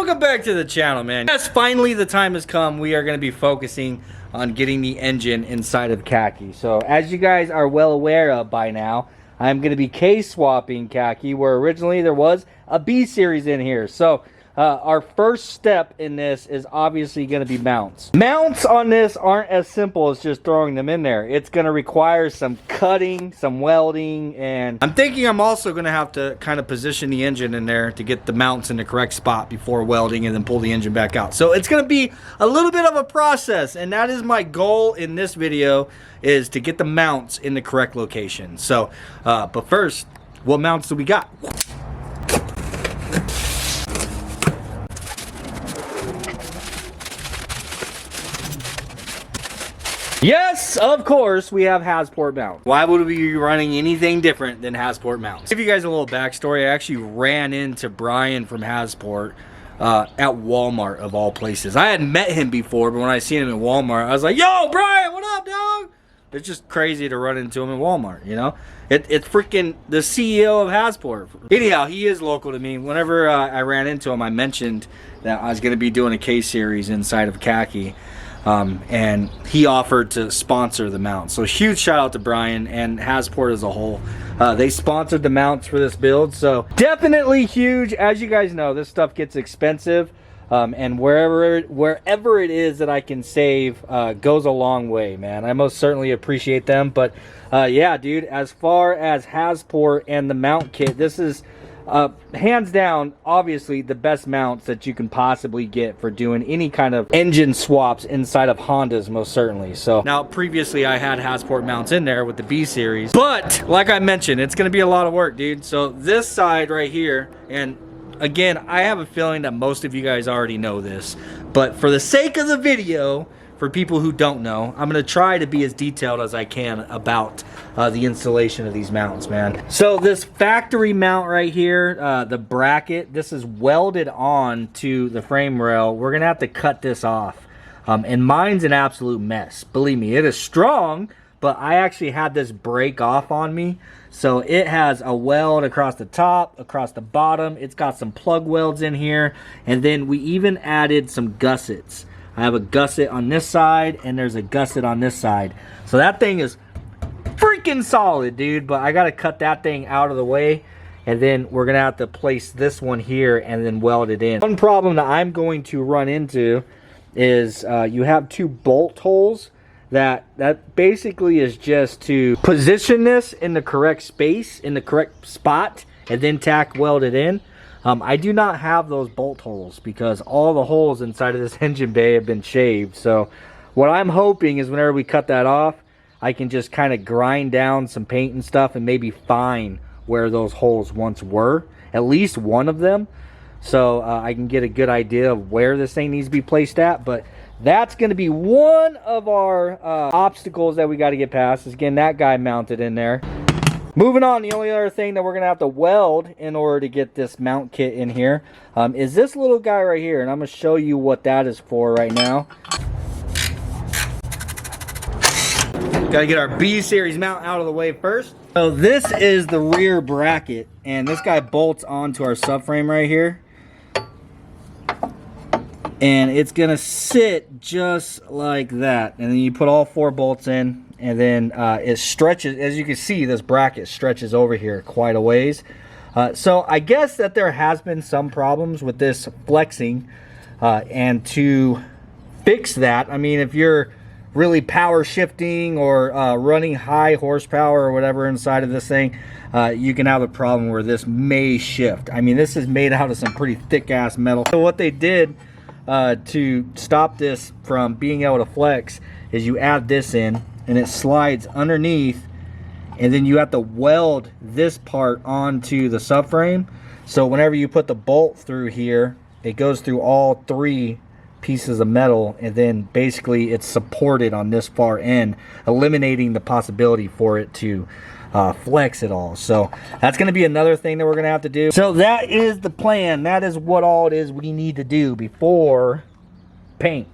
welcome back to the channel, man. Yes, finally the time has come. We are going to be focusing on getting the engine inside of Khaki. So as you guys are well aware of by now, I'm going to be case swapping Khaki, where originally there was a B series in here. So our first step in this is obviously going to be mounts. Mounts on this aren't as simple as just throwing them in there. It's going to require some cutting, some welding, and I'm thinking I'm also going to have to kind of position the engine in there to get the mounts in the correct spot before welding and then pull the engine back out. So it's going to be a little bit of a process, and that is my goal in this video, is to get the mounts in the correct location. So, but first, what mounts do we got? Yes, of course, we have Hassport mounts. Why would we be running anything different than Hassport mounts? To give you guys a little backstory, I actually ran into Brian from Hassport at Walmart, of all places. I had met him before, but when I seen him in Walmart, I was like, yo, Brian, what up, dog? It's just crazy to run into him in Walmart, you know? It's freaking the CEO of Hassport. Anyhow, he is local to me. Whenever I ran into him, I mentioned that I was going to be doing a case series inside of Khaki. And he offered to sponsor the mount. So huge shout out to Brian and Hassport as a whole. They sponsored the mounts for this build, so definitely huge. As you guys know, this stuff gets expensive, and wherever it is that I can save goes a long way, man. I most certainly appreciate them. But yeah, dude, as far as Hassport and the mount kit, this is hands down, obviously, the best mounts that you can possibly get for doing any kind of engine swaps inside of Hondas, most certainly. So now, previously I had Hassport mounts in there with the B series, but like I mentioned, it's going to be a lot of work, dude. So this side right here, and again, I have a feeling that most of you guys already know this, but for the sake of the video, for people who don't know, I'm going to try to be as detailed as I can about the installation of these mounts, man. So this factory mount right here, the bracket, this is welded on to the frame rail. We're going to have to cut this off. And mine's an absolute mess. Believe me, it is strong, but I actually had this break off on me. So it has a weld across the top, across the bottom. It's got some plug welds in here. And then we even added some gussets. I have a gusset on this side, and there's a gusset on this side. So that thing is freaking solid, dude. But I got to cut that thing out of the way, and then we're going to have to place this one here and then weld it in. One problem that I'm going to run into is you have two bolt holes that basically is just to position this in the correct space, in the correct spot, and then tack weld it in. I do not have those bolt holes because all the holes inside of this engine bay have been shaved. So what I'm hoping is whenever we cut that off, I can just kind of grind down some paint and stuff and maybe find where those holes once were, at least one of them, so I can get a good idea of where this thing needs to be placed at. But that's going to be one of our obstacles that we got to get past, is getting that guy mounted in there. Moving on, the only other thing that we're going to have to weld in order to get this mount kit in here is this little guy right here. And I'm going to show you what that is for right now. Got to get our B series mount out of the way first. So this is the rear bracket, and this guy bolts onto our subframe right here. And it's going to sit just like that. And then you put all 4 bolts in. And then it stretches, as you can see, this bracket stretches over here quite a ways. So I guess that there has been some problems with this flexing. And to fix that, I mean, if you're really power shifting or running high horsepower or whatever inside of this thing, you can have a problem where this may shift. I mean, this is made out of some pretty thick ass metal. So what they did to stop this from being able to flex is you add this in, and it slides underneath, and then you have to weld this part onto the subframe. So whenever you put the bolt through here, it goes through all 3 pieces of metal, and then basically it's supported on this far end, eliminating the possibility for it to flex at all. So that's going to be another thing that we're going to have to do. So that is the plan. That is what all it is we need to do before paint.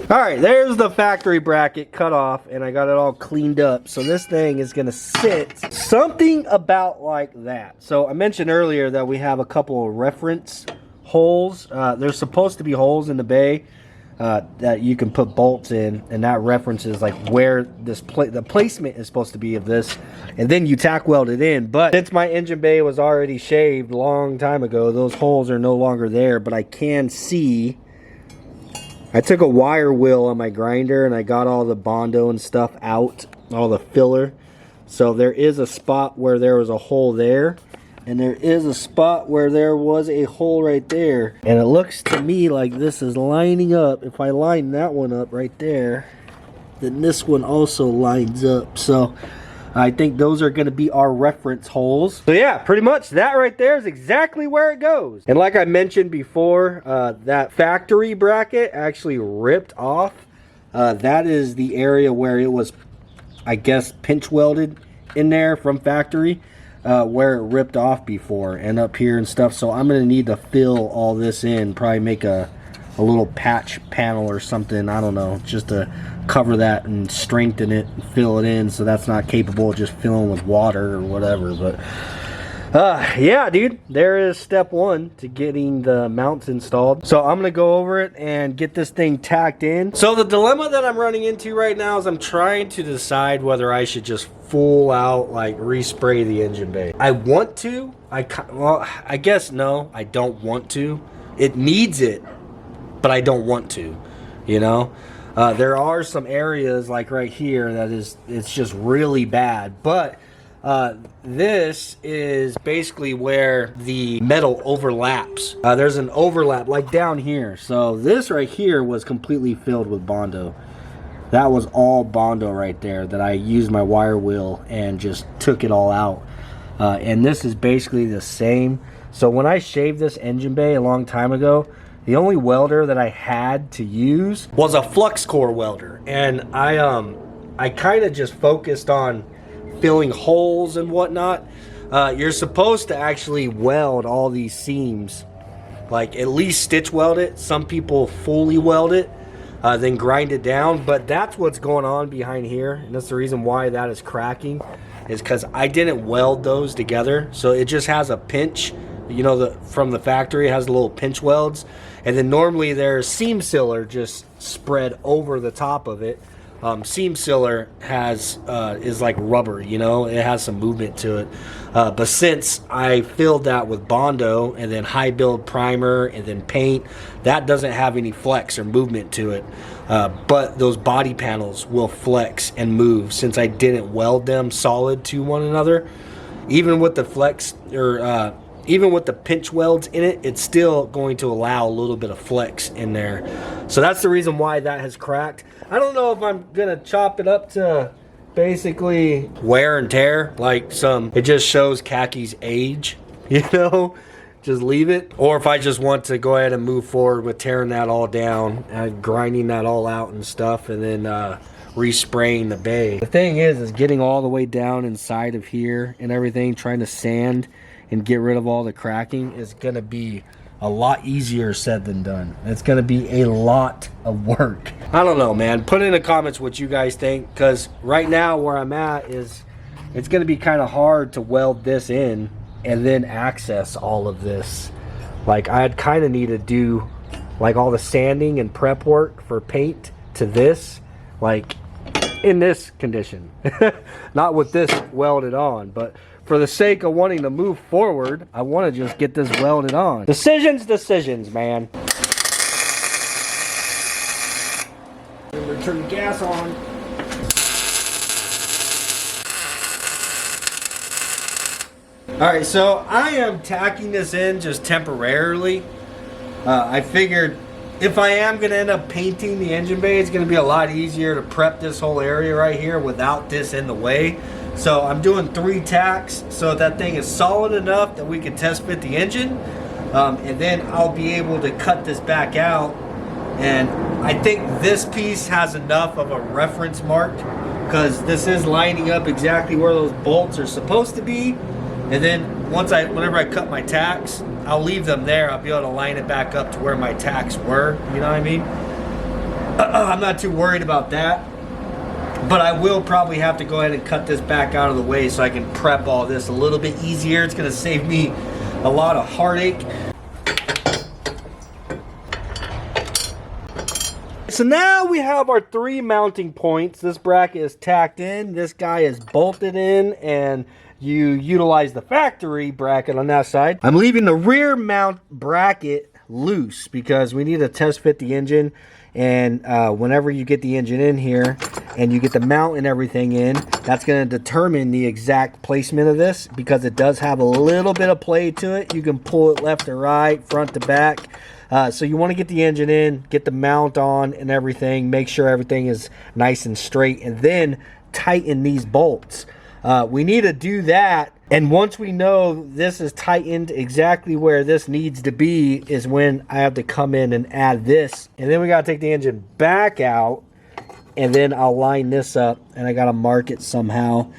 All right, there's the factory bracket cut off, and I got it all cleaned up. So this thing is gonna sit something about like that. So I mentioned earlier that we have a couple of reference holes. There's supposed to be holes in the bay that you can put bolts in, and that references like where this the placement is supposed to be of this, and then you tack weld it in. But since my engine bay was already shaved a long time ago, those holes are no longer there. But I can see, I took a wire wheel on my grinder and I got all the Bondo and stuff out, all the filler. So there is a spot where there was a hole there, and there is a spot where there was a hole right there. And it looks to me like this is lining up. If I line that one up right there, then this one also lines up. So I think those are going to be our reference holes. So yeah, pretty much that right there is exactly where it goes. And like I mentioned before, that factory bracket actually ripped off. That is the area where it was, I guess, pinch welded in there from factory, where it ripped off before, and up here and stuff. So I'm going to need to fill all this in, probably make a little patch panel or something, I don't know, just to cover that and strengthen it and fill it in so that's not capable of just filling with water or whatever. But yeah, dude, there is step one to getting the mounts installed. So I'm gonna go over it and get this thing tacked in. So the dilemma that I'm running into right now is I'm trying to decide whether I should just full out like respray the engine bay. I want to, well, I guess no, I don't want to. It needs it, but I don't want to, you know. There are some areas like right here that it's just really bad, but this is basically where the metal overlaps. There's an overlap like down here. So this right here was completely filled with Bondo. That was all Bondo right there that I used my wire wheel and just took it all out. And this is basically the same. So when I shaved this engine bay a long time ago, the only welder that I had to use was a flux core welder, and I kind of just focused on filling holes and whatnot. You're supposed to actually weld all these seams, like at least stitch weld it. Some people fully weld it, then grind it down, but that's what's going on behind here, and that's the reason why that is cracking, is because I didn't weld those together. So it just has a pinch, you know, from the factory, it has the little pinch welds. And then normally there's seam sealer just spread over the top of it. Seam sealer is like rubber, you know, it has some movement to it. But since I filled that with Bondo and then high build primer and then paint, that doesn't have any flex or movement to it. But those body panels will flex and move since I didn't weld them solid to one another. Even with the flex or even with the pinch welds in it, it's still going to allow a little bit of flex in there. So that's the reason why that has cracked. I don't know if I'm gonna chop it up to basically wear and tear, like it just shows Khaki's age, you know, just leave it. Or if I just want to go ahead and move forward with tearing that all down, grinding that all out and stuff, and then respraying the bay. The thing is getting all the way down inside of here and everything, trying to sand and get rid of all the cracking is gonna be a lot easier said than done. It's gonna be a lot of work. I don't know, man. Put in the comments what you guys think, because right now where I'm at is it's gonna be kind of hard to weld this in and then access all of this. Like I'd kind of need to do like all the sanding and prep work for paint to this, like in this condition. Not with this welded on, but for the sake of wanting to move forward, I want to just get this welded on. Decisions, man. I'm gonna turn the gas on. All right, so I am tacking this in just temporarily. I figured if I am gonna end up painting the engine bay, it's gonna be a lot easier to prep this whole area right here without this in the way. So I'm doing 3 tacks so that thing is solid enough that we can test fit the engine, and then I'll be able to cut this back out. And I think this piece has enough of a reference mark because this is lining up exactly where those bolts are supposed to be. And then whenever I cut my tacks, I'll leave them there. I'll be able to line it back up to where my tacks were, you know what I mean? I'm not too worried about that. But I will probably have to go ahead and cut this back out of the way so I can prep all this a little bit easier. It's going to save me a lot of heartache. So now we have our 3 mounting points. This bracket is tacked in, this guy is bolted in, and you utilize the factory bracket on that side. I'm leaving the rear mount bracket loose because we need to test fit the engine. And whenever you get the engine in here and you get the mount and everything in, that's going to determine the exact placement of this, because it does have a little bit of play to it. You can pull it left to right, front to back. So you want to get the engine in, get the mount on and everything, make sure everything is nice and straight, and then tighten these bolts. We need to do that, and once we know this is tightened exactly where this needs to be is when I have to come in and add this. And then we got to take the engine back out, and then I'll line this up, and I got to mark it somehow,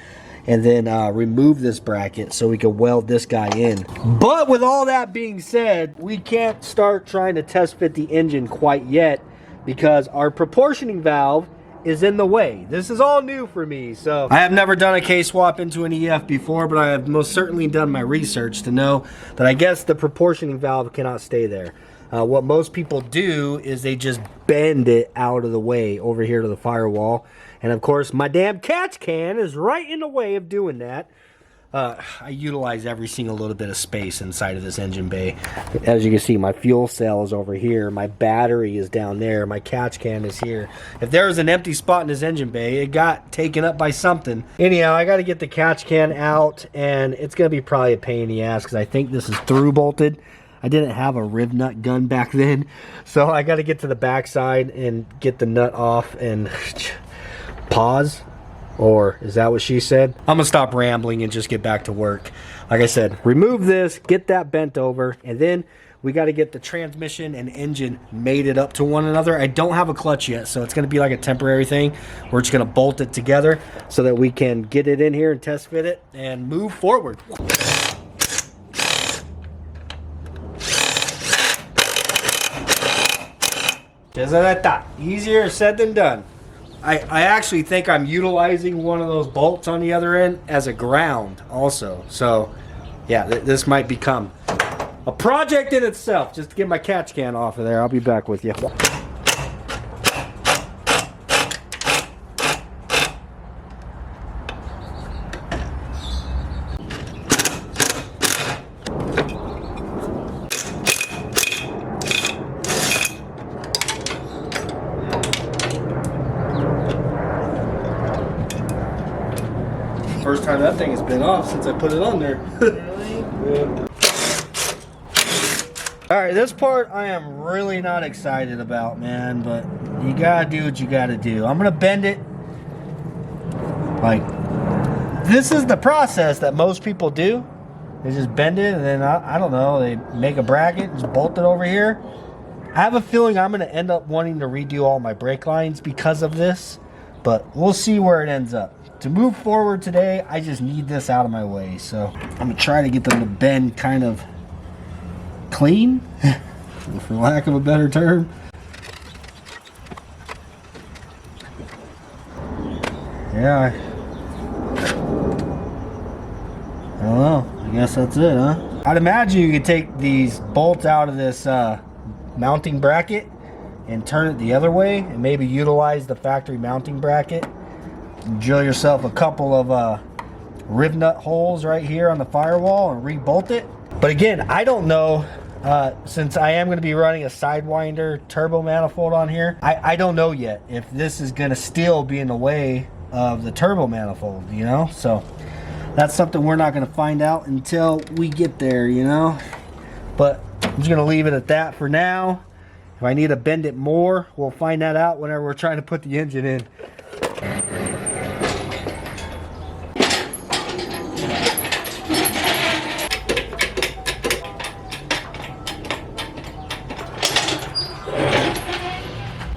and then remove this bracket so we can weld this guy in. But with all that being said, we can't start trying to test fit the engine quite yet because our proportioning valve is in the way. This is all new for me, so I have never done a K-swap into an EF before, but I have most certainly done my research to know that I guess the proportioning valve cannot stay there. What most people do is they just bend it out of the way over here to the firewall, and of course my damn catch can is right in the way of doing that. I utilize every single little bit of space inside of this engine bay. As you can see, my fuel cell is over here, my battery is down there, my catch can is here. If there was an empty spot in this engine bay, it got taken up by something. Anyhow, I got to get the catch can out, and it's going to be probably a pain in the ass because I think this is through bolted. I didn't have a rib nut gun back then, so I got to get to the back side and get the nut off and pause. Or is that what she said? I'm gonna stop rambling and just get back to work. Like I said, remove this, get that bent over, and then we got to get the transmission and engine mated up to one another. I don't have a clutch yet, so it's gonna be like a temporary thing. We're just gonna bolt it together so that we can get it in here and test fit it and move forward. Just like that. Easier said than done. I actually think I'm utilizing one of those bolts on the other end as a ground also. So, yeah, this might become a project in itself. Just to get my catch can off of there. I'll be back with you. First time that thing has been off since I put it on there. Really? Yeah. Alright, this part I am really not excited about, man, but you gotta do what you gotta do. I'm gonna bend it. Like, this is the process that most people do. They just bend it and then, I don't know, they make a bracket, just bolt it over here. I have a feeling I'm gonna end up wanting to redo all my brake lines because of this, but we'll see where it ends up. To move forward today, I just need this out of my way. So I'm gonna try to get them to bend kind of clean, for lack of a better term. Yeah, I don't know. I guess that's it, huh? I'd imagine you could take these bolts out of this mounting bracket and turn it the other way and maybe utilize the factory mounting bracket. Drill yourself a couple of rib nut holes right here on the firewall and re-bolt it. But again, I don't know, since I am going to be running a Sidewinder turbo manifold on here, I don't know yet if this is going to still be in the way of the turbo manifold, you know? So that's something we're not going to find out until we get there, you know? But I'm just going to leave it at that for now. If I need to bend it more, we'll find that out whenever we're trying to put the engine in.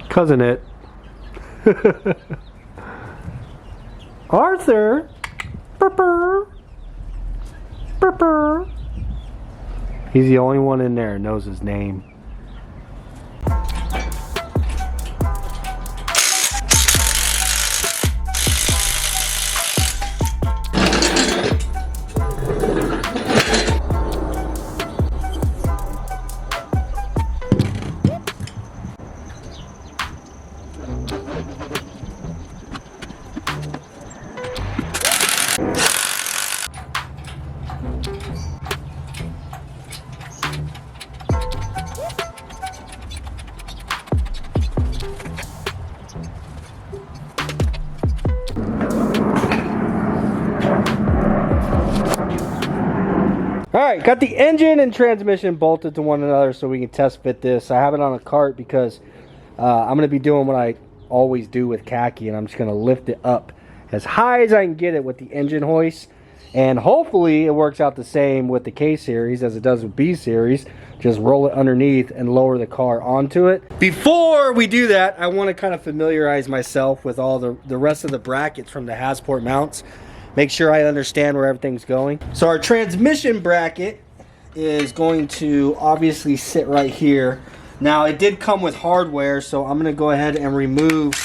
Cousin it. Arthur. Burr. Burr. He's the only one in there who knows his name. right, got the engine and transmission bolted to one another so we can test fit this. I have it on a cart because I'm going to be doing what I always do with khaki, and I'm just going to lift it up as high as I can get it with the engine hoist. And hopefully it works out the same with the K series as it does with B series. Just roll it underneath and lower the car onto it. Before we do that, I want to kind of familiarize myself with all the rest of the brackets from the HATCHBACK mounts. Make sure I understand where everything's going. So our transmission bracket is going to obviously sit right here. Now it did come with hardware, so I'm going to go ahead and remove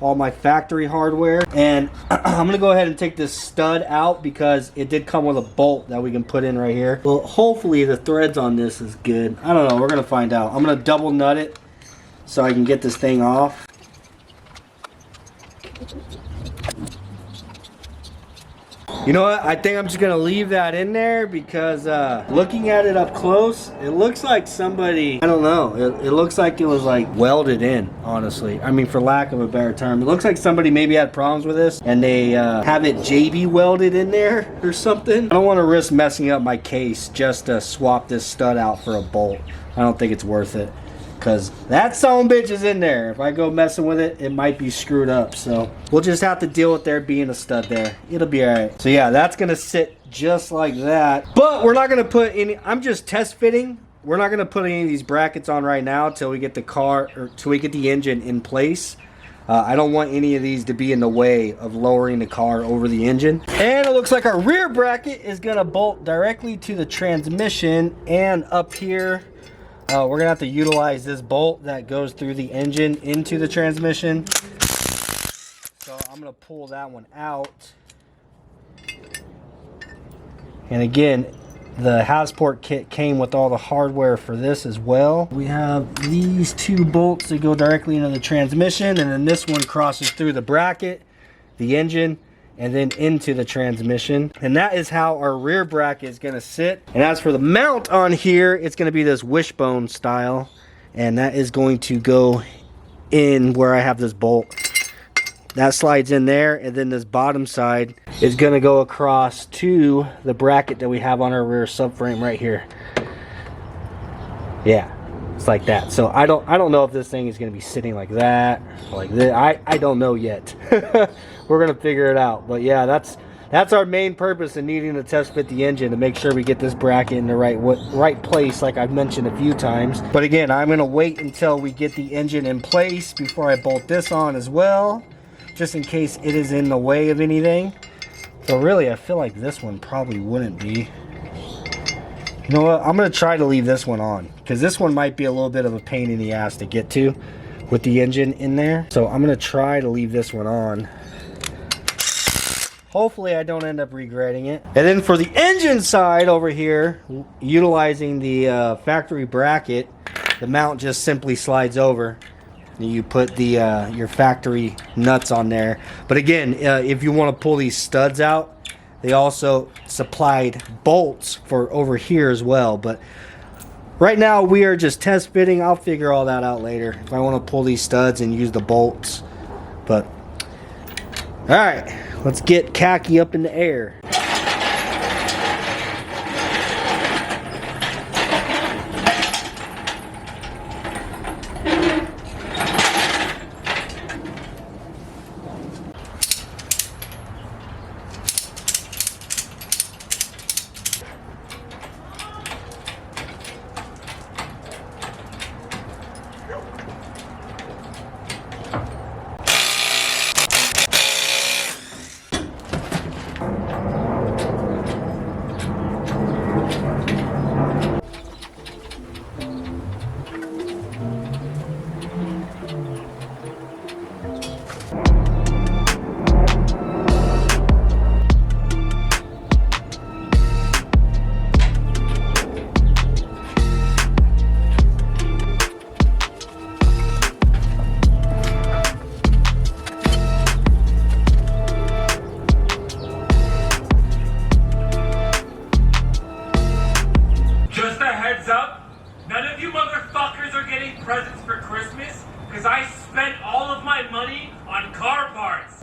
all my factory hardware, and I'm gonna go ahead and take this stud out because it did come with a bolt that we can put in right here. Well, hopefully the threads on this is good. I don't know, we're gonna find out. I'm gonna double nut it so I can get this thing off. You know what, I think I'm just gonna leave that in there because looking at it up close, it looks like somebody, I don't know, it looks like it was like welded in, honestly. I mean, for lack of a better term, it looks like somebody maybe had problems with this and they have it JB welded in there or something. I don't want to risk messing up my case just to swap this stud out for a bolt. I don't think it's worth it, because that son-of-a-bitch is in there. If I go messing with it, it might be screwed up. So we'll just have to deal with there being a stud there. It'll be all right. So yeah, that's gonna sit just like that. But we're not gonna put any, I'm just test fitting. We're not gonna put any of these brackets on right now till we get the car, or till we get the engine in place. I don't want any of these to be in the way of lowering the car over the engine. And it looks like our rear bracket is gonna bolt directly to the transmission, and up here, we're gonna have to utilize this bolt that goes through the engine into the transmission. So I'm gonna pull that one out. And again, the HATCHBACK kit came with all the hardware for this as well. We have these two bolts that go directly into the transmission, and then this one crosses through the bracket, the engine, and then into the transmission. And that is how our rear bracket is gonna sit. And as for the mount on here, it's gonna be this wishbone style, and that is going to go in where I have this bolt. That slides in there, and then this bottom side is gonna go across to the bracket that we have on our rear subframe right here. Yeah, it's like that. So I don't know if this thing is gonna be sitting like that, or like this. I don't know yet. We're gonna figure it out. But yeah, that's our main purpose in needing to test fit the engine, to make sure we get this bracket in the right place, like I've mentioned a few times. But again, I'm gonna wait until we get the engine in place before I bolt this on as well, just in case it is in the way of anything. So really, I feel like this one probably wouldn't be. You know what, I'm gonna try to leave this one on, because this one might be a little bit of a pain in the ass to get to with the engine in there. So I'm gonna try to leave this one on. Hopefully I don't end up regretting it. And then for the engine side over here, utilizing the factory bracket, the mount just simply slides over. You put the your factory nuts on there. But again, if you want to pull these studs out, they also supplied bolts for over here as well. But right now we are just test fitting. I'll figure all that out later if I want to pull these studs and use the bolts. But all right, let's get khaki up in the air. Presents for Christmas because I spent all of my money on car parts.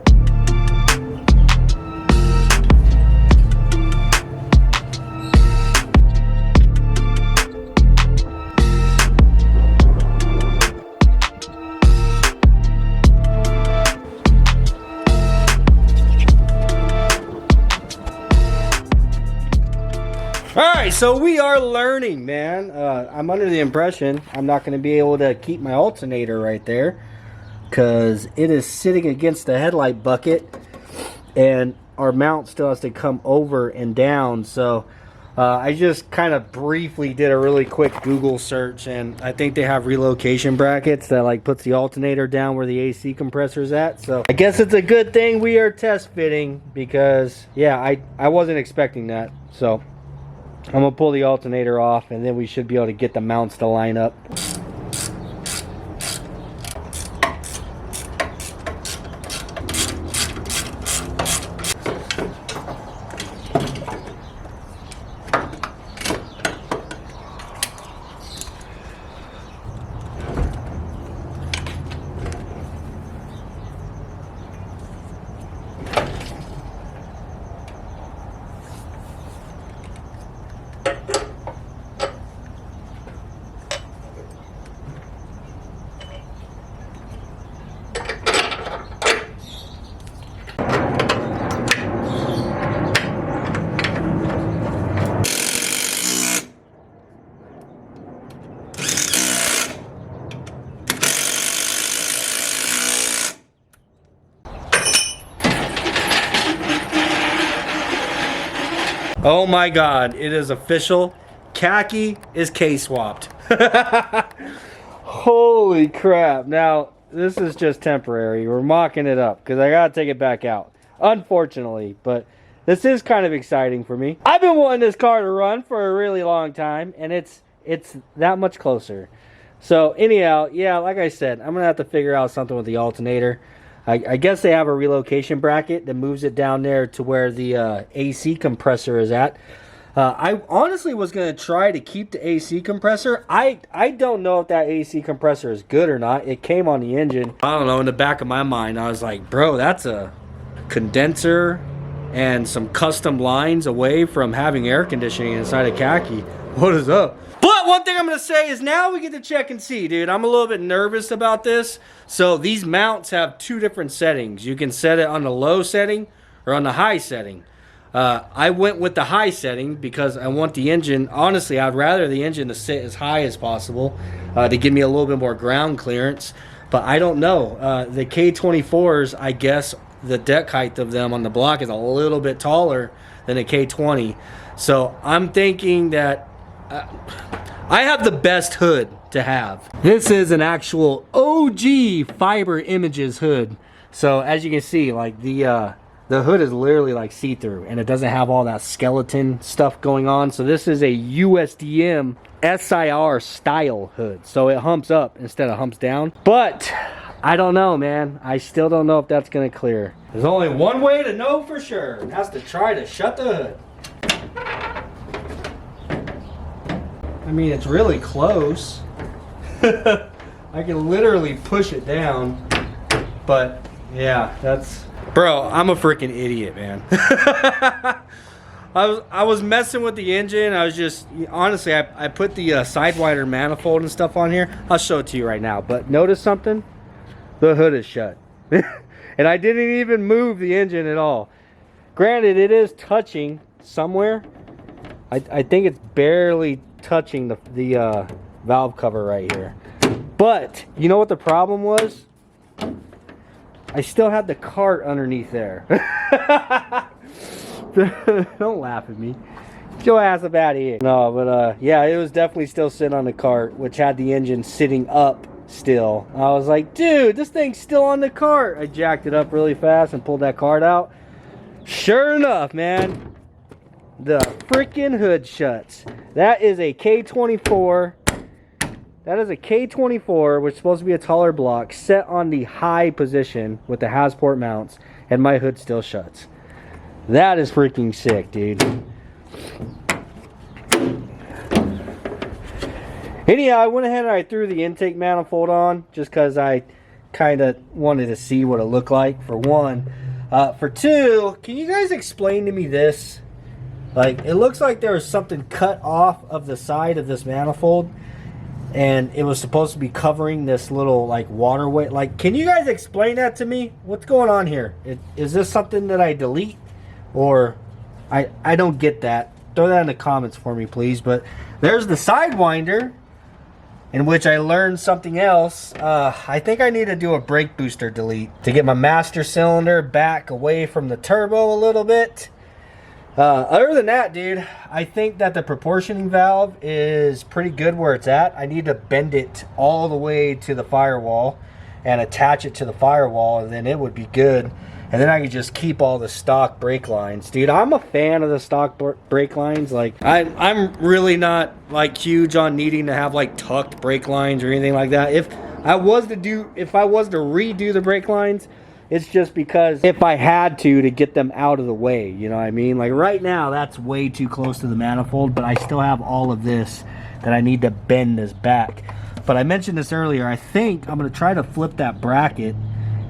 right, so we are learning, man. I'm under the impression I'm not going to be able to keep my alternator right there because it is sitting against the headlight bucket, and our mount still has to come over and down. So I just kind of briefly did a really quick Google search, and I think they have relocation brackets that like puts the alternator down where the AC compressor is at. So I guess it's a good thing we are test fitting, because yeah, I wasn't expecting that. So I'm gonna pull the alternator off, and then we should be able to get the mounts to line up. Oh my God, it is official. Khaki is K-swapped. Holy crap. Now, this is just temporary. We're mocking it up because I gotta take it back out, unfortunately, but this is kind of exciting for me. I've been wanting this car to run for a really long time, and it's that much closer. So anyhow, yeah, like I said, I'm gonna have to figure out something with the alternator. I guess they have a relocation bracket that moves it down there to where the AC compressor is at. I honestly was going to try to keep the AC compressor. I don't know if that AC compressor is good or not. It came on the engine. I don't know, in the back of my mind, I was like, bro, that's a condenser and some custom lines away from having air conditioning inside a khaki. What is up? But one thing I'm going to say is now we get to check and see, dude. I'm a little bit nervous about this. So these mounts have two different settings. You can set it on the low setting or on the high setting. I went with the high setting because I want the engine, honestly, I'd rather the engine to sit as high as possible to give me a little bit more ground clearance. But I don't know. The K24s, I guess the deck height of them on the block is a little bit taller than a K20. So I'm thinking that I have the best hood to have. This is an actual OG Fiber Images hood. So as you can see, like the hood is literally like see-through, and it doesn't have all that skeleton stuff going on. So this is a USDM SIR style hood. So it humps up instead of humps down. But I don't know, man. I still don't know if that's gonna clear. There's only one way to know for sure, and that's to try to shut the hood. I mean, it's really close. I can literally push it down, but yeah, that's... Bro, I'm a freaking idiot, man. I was messing with the engine. I was just, honestly, I put the Sidewinder manifold and stuff on here. I'll show it to you right now, but notice something? The hood is shut. And I didn't even move the engine at all. Granted, it is touching somewhere. I think it's barely touching the valve cover right here. But you know what the problem was? I still had the cart underneath there. Don't laugh at me. Get your ass up out of here. No, but yeah, it was definitely still sitting on the cart, which had the engine sitting up still. I was like, dude, this thing's still on the cart. I jacked it up really fast and pulled that cart out. Sure enough, man, the freaking hood shuts. That is a K24. That is a K24, which is supposed to be a taller block, set on the high position with the Hasport mounts, and my hood still shuts. That is freaking sick, dude. Anyhow, I went ahead and I threw the intake manifold on just because I kind of wanted to see what it looked like, for one. For two, can you guys explain to me this? Like, it looks like there was something cut off of the side of this manifold, and it was supposed to be covering this little like waterway. Like, can you guys explain that to me? What's going on here? Is this something that I delete, or I don't get that? throw that in the comments for me, please. But there's the Sidewinder, in which I learned something else. I think I need to do a brake booster delete to get my master cylinder back away from the turbo a little bit. Other than that, dude, I think that the proportioning valve is pretty good where it's at. I need to bend it all the way to the firewall and attach it to the firewall, and then it would be good. And then I can just keep all the stock brake lines. Dude, I'm a fan of the stock brake lines. Like, I'm really not like huge on needing to have like tucked brake lines or anything like that. If I was to redo the brake lines, it's just because if I had to get them out of the way, you know what I mean? Like right now, that's way too close to the manifold, but I still have all of this that I need to bend this back. But I mentioned this earlier, I think I'm gonna try to flip that bracket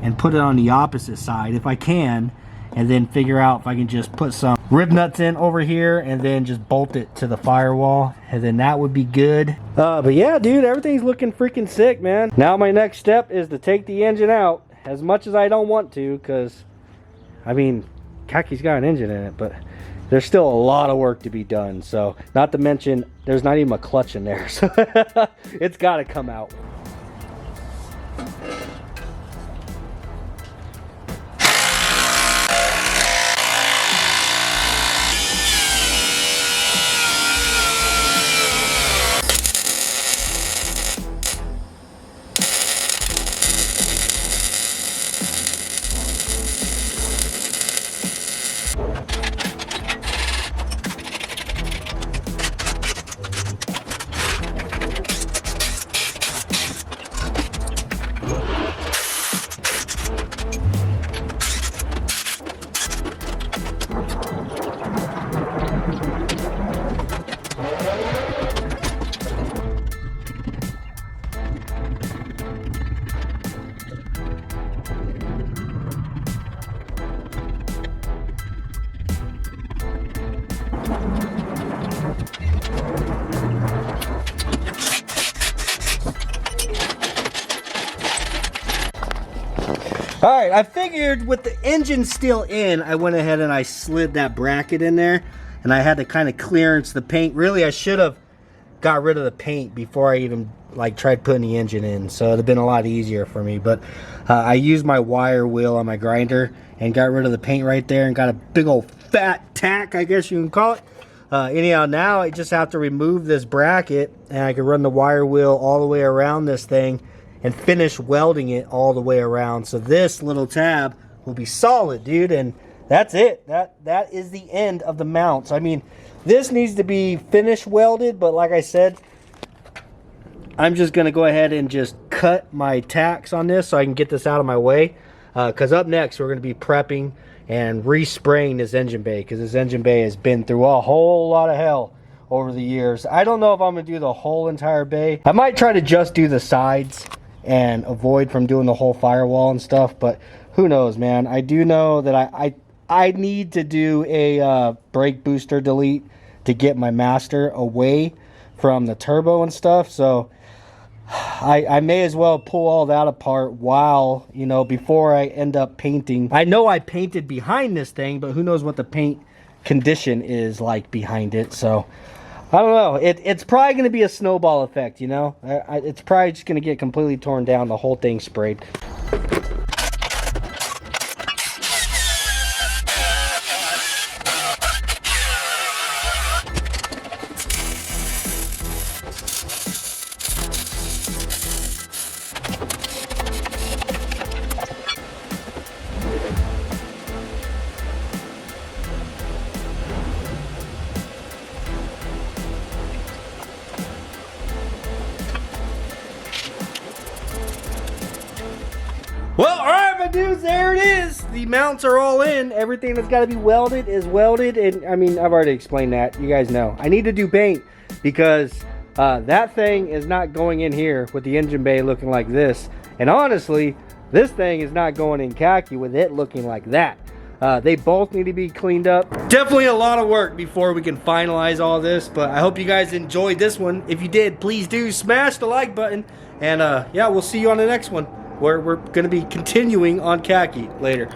and put it on the opposite side if I can, and then figure out if I can just put some rib nuts in over here and then just bolt it to the firewall, and then that would be good. But yeah, dude, everything's looking freaking sick, man. Now my next step is to take the engine out, as much as I don't want to, because I mean, Khaki's got an engine in it, but there's still a lot of work to be done. So, not to mention, there's not even a clutch in there, so it's got to come out. Alright, I figured with the engine still in, I went ahead and I slid that bracket in there, and I had to kind of clearance the paint. Really, I should have got rid of the paint before I even like tried putting the engine in, so it'd have been a lot easier for me. But I used my wire wheel on my grinder and got rid of the paint right there and got a big old fat tack, I guess you can call it. Anyhow, now I just have to remove this bracket, and I can run the wire wheel all the way around this thing and finish welding it all the way around. So this little tab will be solid, dude, and that's it. That is the end of the mounts. I mean, this needs to be finish welded, but like I said, I'm just gonna go ahead and just cut my tacks on this so I can get this out of my way, because up next we're gonna be prepping and respraying this engine bay, because this engine bay has been through a whole lot of hell over the years. I don't know if I'm gonna do the whole entire bay. I might try to just do the sides and avoid from doing the whole firewall and stuff, but who knows, man. I do know that I need to do a brake booster delete to get my master away from the turbo and stuff, so I may as well pull all that apart while, you know, before I end up painting. I know I painted behind this thing, but who knows what the paint condition is like behind it, so I don't know. It's probably going to be a snowball effect, you know? It's probably just going to get completely torn down, the whole thing sprayed. Well, alright, my dudes, there it is. The mounts are all in. Everything that's got to be welded is welded. And I mean, I've already explained that. You guys know. I need to do paint because that thing is not going in here with the engine bay looking like this. And honestly, this thing is not going in khaki with it looking like that. They both need to be cleaned up. Definitely a lot of work before we can finalize all this, but I hope you guys enjoyed this one. If you did, please do smash the like button. And yeah, we'll see you on the next one, where we're going to be continuing on khaki later.